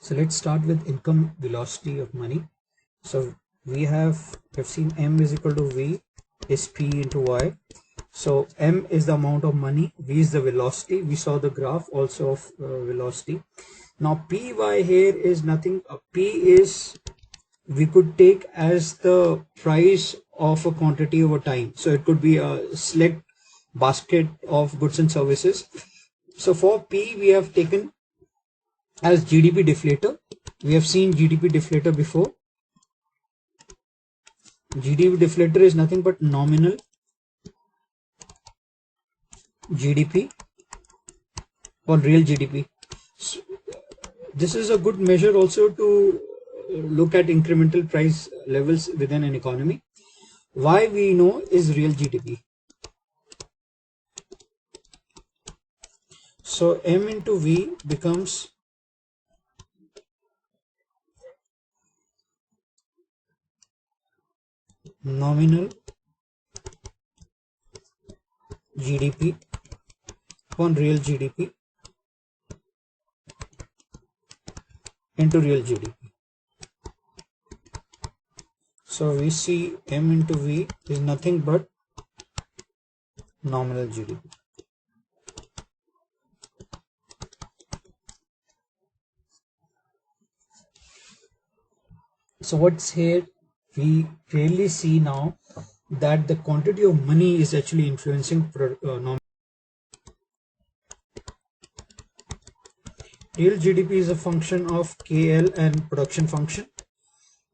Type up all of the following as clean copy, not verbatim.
So let's start with income velocity of money. So we've seen M is equal to V is P into Y. So M is the amount of money, V is the velocity. We saw the graph also of velocity. Now PY here is nothing. P is, we could take as the price of a quantity over time. So it could be a select basket of goods and services. So for P we have taken as GDP deflator. We have seen GDP deflator before. GDP deflator is nothing but nominal GDP or real GDP. So this is a good measure also to look at incremental price levels within an economy. Why we know is real GDP. So M into V becomes nominal GDP upon real GDP into real GDP. So we see M into V is nothing but nominal GDP. So what's here, we clearly see now that the quantity of money is actually influencing real GDP is a function of KL and production function.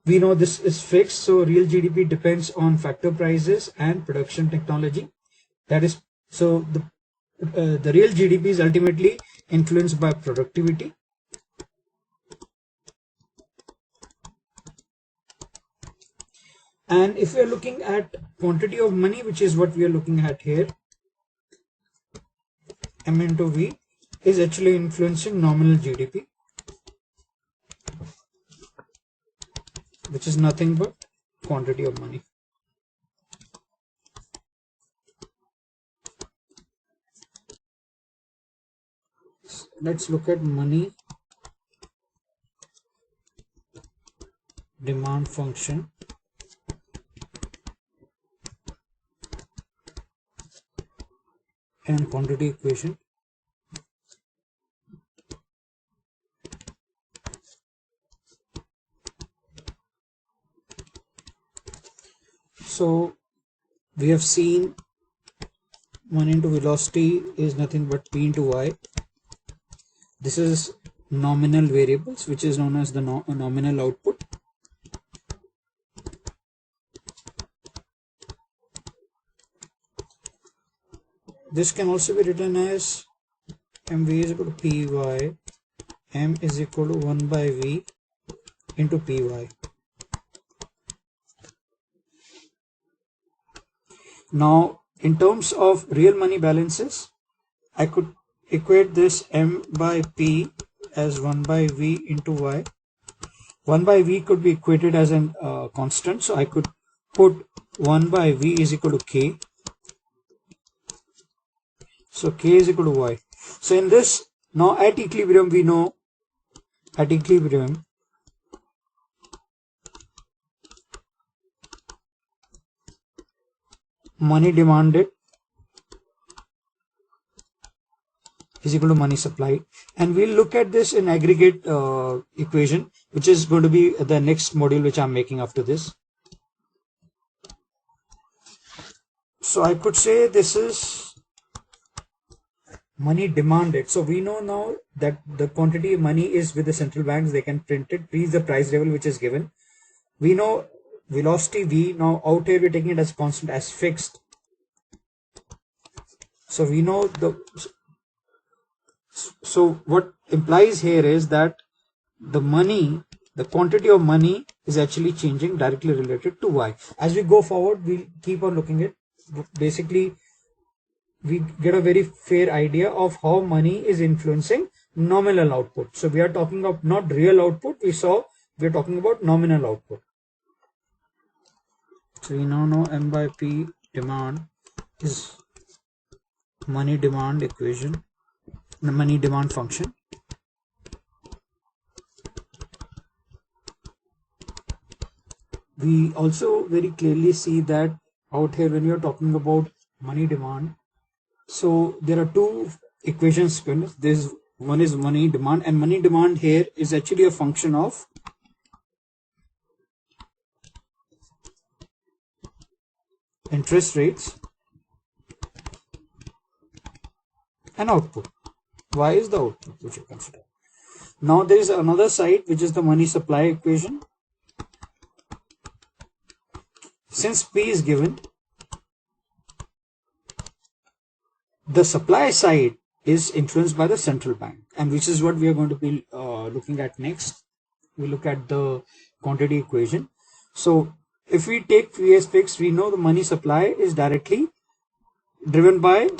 We know this is fixed, so real GDP depends on factor prices and production technology. That is, so the real GDP is ultimately influenced by productivity. And if we are looking at quantity of money, which is what we are looking at here, M into V is actually influencing nominal GDP, which is nothing but quantity of money. Let's look at money demand function and quantity equation. So we have seen 1 into velocity is nothing but P into Y. This is nominal variables, which is known as the nominal output. This can also be written as MV is equal to PY, M is equal to 1 by V into PY. Now, in terms of real money balances, I could equate this M by P as 1 by V into Y. 1 by V could be equated as a constant, so I could put 1 by V is equal to K. So K is equal to Y. So in this, now at equilibrium, we know at equilibrium money demanded is equal to money supplied, and we'll look at this in aggregate equation, which is going to be the next module which I'm making after this. So I could say this is money demanded. So we know now that the quantity of money is with the central banks, they can print it, please the price level which is given. We know velocity V, now out here we're taking it as constant, as fixed. So we know so what implies here is that the money, the quantity of money is actually changing directly related to Y. As we go forward, we'll keep on looking at, basically we get a very fair idea of how money is influencing nominal output. So we are talking of not real output, we're talking about nominal output. So we now know M by P demand is money demand equation, the money demand function. we also very clearly see that out here when you're talking about money demand, so there are two equations. There's one is money demand, and money demand here is actually a function of interest rates and output. Y is the output which you consider. Now there is another side which is the money supply equation. Since P is given, the supply side is influenced by the central bank, and which is what we are going to be looking at next. We look at the quantity equation. So if we take P as fixed, we know the money supply is directly driven by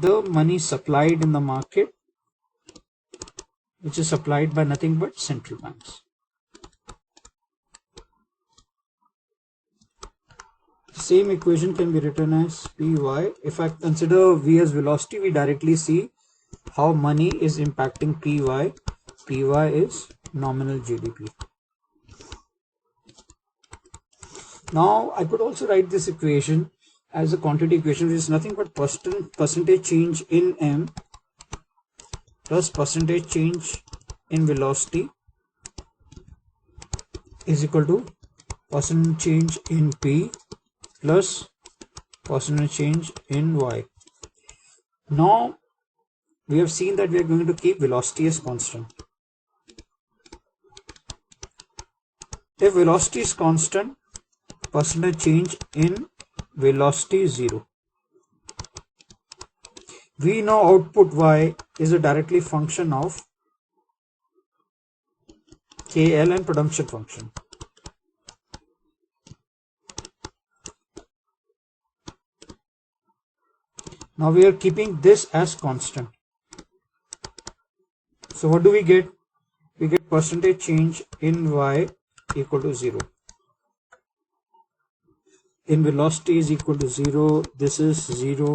the money supplied in the market, which is supplied by nothing but central banks. Same equation can be written as Py. If I consider V as velocity, we directly see how money is impacting Py. Py is nominal GDP. Now I could also write this equation as a quantity equation, which is nothing but percentage change in M plus percentage change in velocity is equal to percentage change in P plus percentage change in Y. Now we have seen that we are going to keep velocity as constant. If velocity is constant, percentage change in velocity is 0. We know output Y is a directly function of KL and production function. Now we are keeping this as constant. So what do we get? We get percentage change in Y equal to 0. In velocity is equal to 0. This is 0.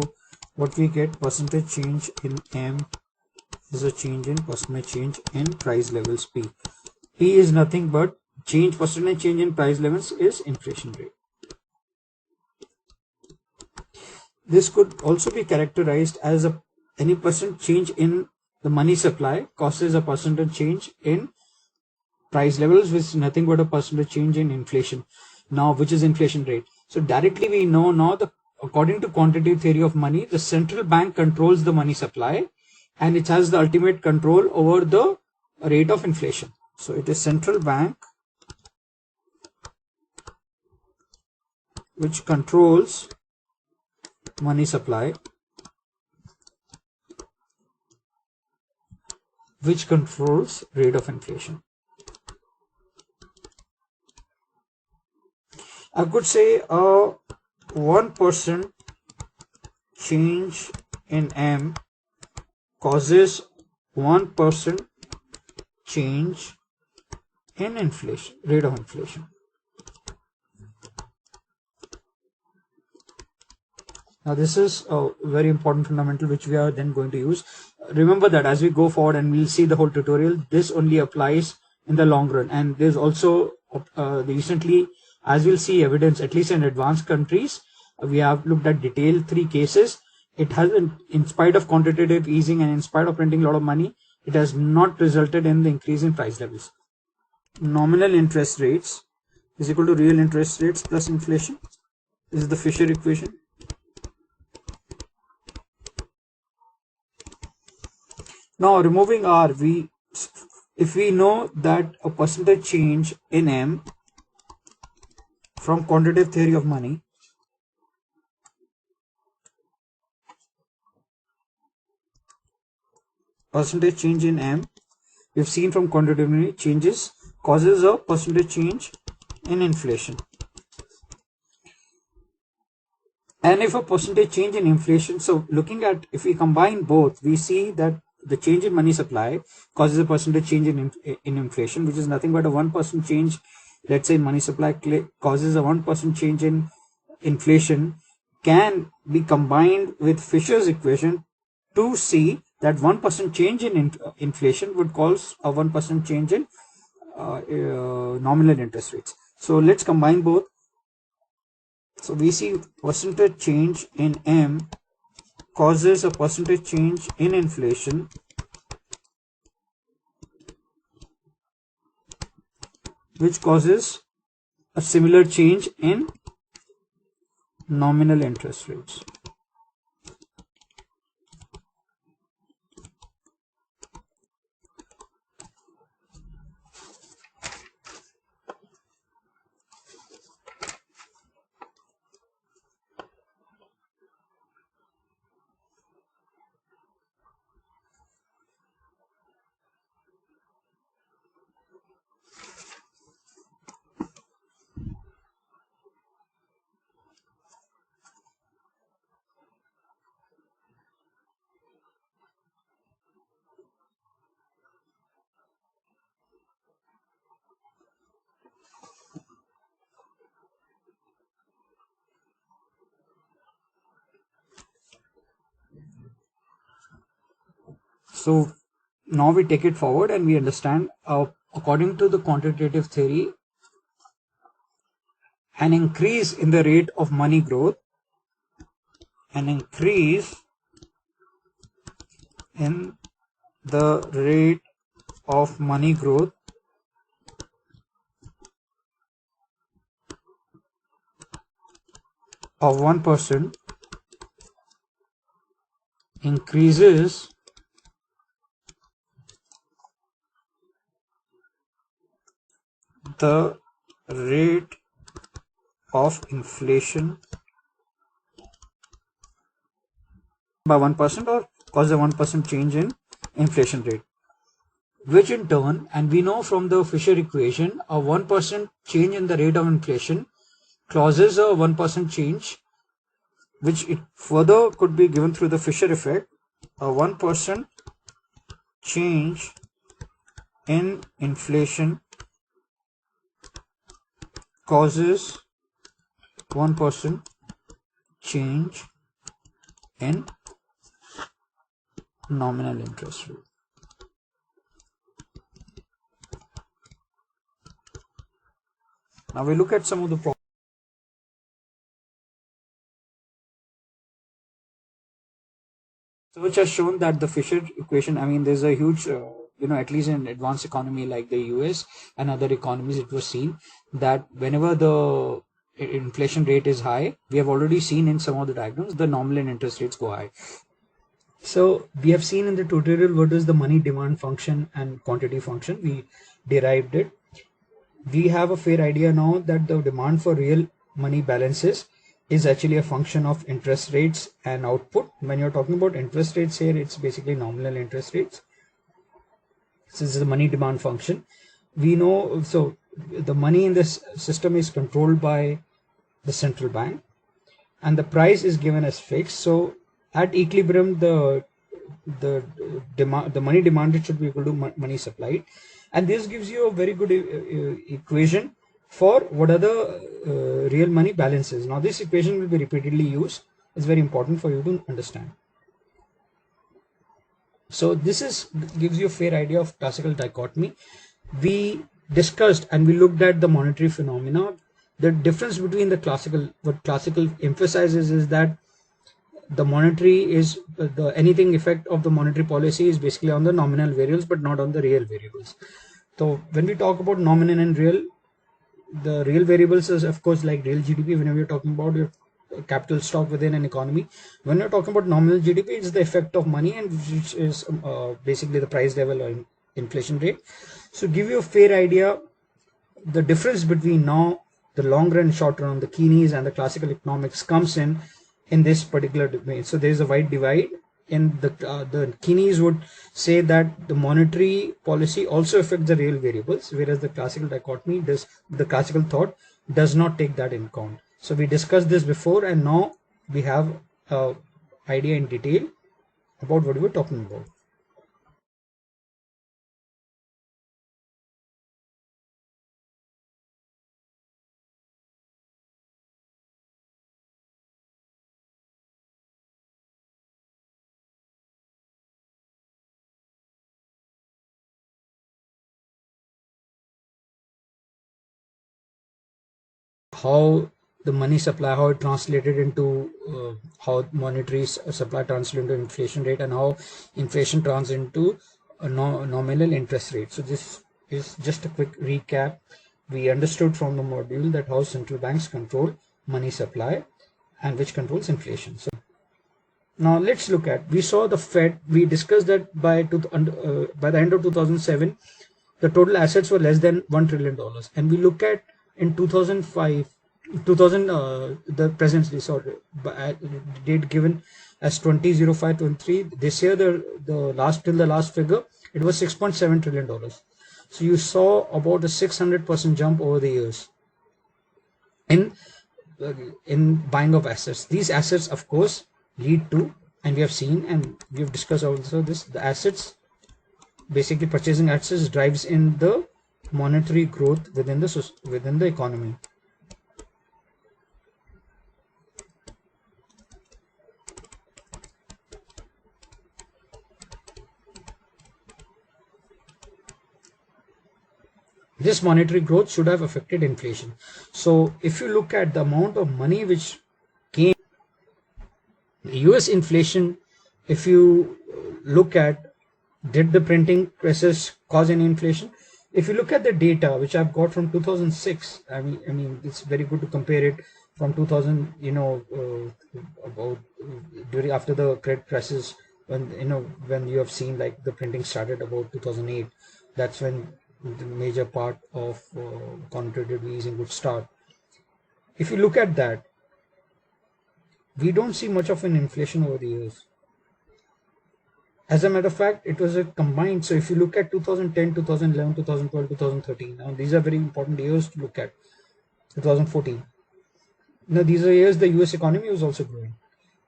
What we get? Percentage change in M is a change in percentage change in price levels P. P is nothing but percentage change in price levels is inflation rate. This could also be characterized as any percent change in the money supply causes a percentage change in price levels, which is nothing but a percentage change in inflation, now which is inflation rate. So directly we know now according to quantitative theory of money, the central bank controls the money supply and it has the ultimate control over the rate of inflation. So it is central bank which controls money supply, which controls rate of inflation. I could say a 1% change in M causes 1% change in inflation, rate of inflation. Now this is a very important fundamental which we are then going to use. Remember that as we go forward and we'll see the whole tutorial, this only applies in the long run, and there's also recently, as we'll see evidence, at least in advanced countries, we have looked at detailed 3 cases. It hasn't, in spite of quantitative easing and in spite of printing a lot of money, it has not resulted in the increase in price levels. Nominal interest rates is equal to real interest rates plus inflation. This is the Fisher equation. Now removing R, if we know that a percentage change in M from quantitative theory of money percentage change in M, we've seen from quantitative changes causes a percentage change in inflation. And if a percentage change in inflation, so looking at, if we combine both, we see that the change in money supply causes a percentage change in inflation, which is nothing but a 1% change. Let's say money supply causes a 1% change in inflation, can be combined with Fisher's equation to see that 1% change in inflation would cause a 1% change in nominal interest rates. So let's combine both. So we see percentage change in M causes a percentage change in inflation, which causes a similar change in nominal interest rates. So now we take it forward and we understand, according to the quantitative theory, an increase in the rate of money growth, an increase in the rate of money growth of 1% increases the rate of inflation by 1%, or cause a 1% change in inflation rate, which in turn, and we know from the Fisher equation, a 1% change in the rate of inflation causes a 1% change, which it further could be given through the Fisher effect. A 1% change in inflation causes 1% change in nominal interest rate. Now we look at some of the problems which has shown that the Fisher equation, I mean, there's a huge, at least in advanced economy like the US and other economies, it was seen that whenever the inflation rate is high, we have already seen in some of the diagrams, the nominal interest rates go high. So we have seen in the tutorial what is the money demand function and quantity function. We derived it. We have a fair idea now that the demand for real money balances is actually a function of interest rates and output. When you're talking about interest rates here, it's basically nominal interest rates. This is the money demand function. We know, so the money in this system is controlled by the central bank and the price is given as fixed. So at equilibrium, the money demanded should be equal to money supplied, and this gives you a very good equation for what are the real money balances. Now this equation will be repeatedly used. It's very important for you to understand. So this gives you a fair idea of classical dichotomy. We discussed and we looked at the monetary phenomena. The difference between what classical emphasizes is that the monetary is anything effect of the monetary policy is basically on the nominal variables but not on the real variables. So when we talk about nominal and real, the real variables is of course like real GDP. Whenever you're talking about your capital stock within an economy, when you're talking about nominal GDP, it's the effect of money, and which is basically the price level or inflation rate. So give you a fair idea, the difference between now the long run, short run, the Keynes and the classical economics comes in this particular domain. So there is a wide divide. And the Keynes would say that the monetary policy also affects the real variables, whereas the classical dichotomy the classical thought does not take that in account. So we discussed this before, and now we have an idea in detail about what we were talking about. how the money supply, how it translated into how monetary supply translated into inflation rate, and how inflation turns into a nominal interest rate. So this is just a quick recap. We understood from the module that how central banks control money supply and which controls inflation. So now let's look at, we saw the Fed, we discussed that by the end of 2007, the total assets were less than $1 trillion. And we look at in 2005, the present date given as 2005-23. This year, the last figure, it was $6.7 trillion. So you saw about a 600% jump over the years in buying of assets. These assets, of course, lead to, and we have seen and we have discussed also this, the assets, basically purchasing assets drives in the monetary growth within the economy. This monetary growth should have affected inflation. So if you look at the amount of money which came, US inflation, if you look at, did the printing presses cause any inflation? If you look at the data which I've got from 2006, I mean it's very good to compare it from 2000, about during after the credit crisis, when you have seen like the printing started about 2008. That's when the major part of quantitative easing would start. If you look at that, we don't see much of an inflation over the years. As a matter of fact, it was a combined. So if you look at 2010, 2011, 2012, 2013, now these are very important years to look at. 2014. Now these are years the US economy was also growing.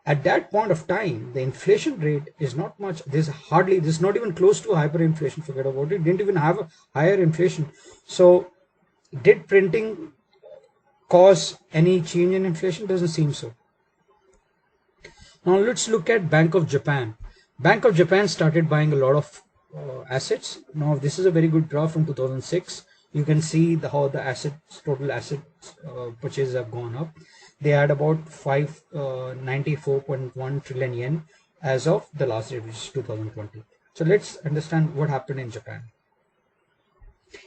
At that point of time, the inflation rate is not much. This is not even close to hyperinflation. Forget about it. Didn't even have a higher inflation. So did printing cause any change in inflation? Doesn't seem so. Now let's look at Bank of Japan. Bank of Japan started buying a lot of assets. Now this is a very good graph from 2006. You can see how the total assets purchases have gone up. They had about 594.1 trillion yen as of the last year, which is 2020. So let's understand what happened in Japan.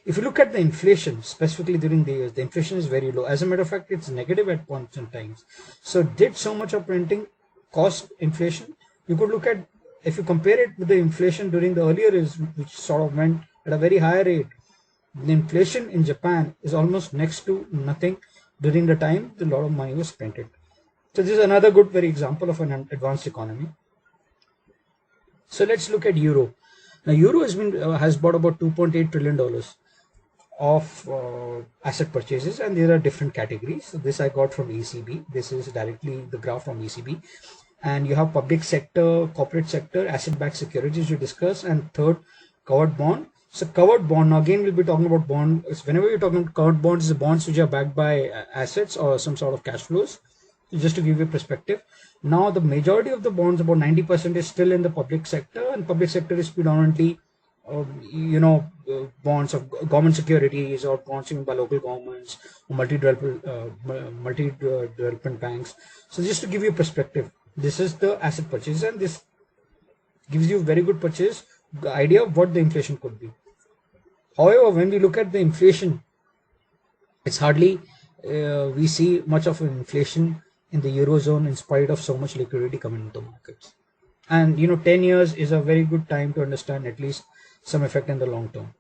If you look at the inflation, specifically during the years, the inflation is very low. As a matter of fact, it's negative at points in times. So did so much of printing cause inflation? You could look at, if you compare it with the inflation during the earlier years, which sort of went at a very high rate, the inflation in Japan is almost next to nothing during the time a lot of money was printed. So this is another good very example of an advanced economy. So let's look at Euro. Now Euro has bought about $2.8 trillion of asset purchases, and there are different categories. So this I got from ECB. This is directly the graph from ECB. And you have public sector, corporate sector, asset-backed securities you discuss, and third, covered bond. So covered bond, now again we'll be talking about bond. Whenever you're talking about covered bonds, the bonds which are backed by assets or some sort of cash flows. So just to give you a perspective. Now the majority of the bonds, about 90%, is still in the public sector, and public sector is predominantly bonds of government securities or bonds given by local governments or multi-development banks. So just to give you a perspective, this is the asset purchase, and this gives you a very good purchase, the idea of what the inflation could be. However, when we look at the inflation, it's hardly we see much of an inflation in the Eurozone in spite of so much liquidity coming into markets. And 10 years is a very good time to understand at least some effect in the long term.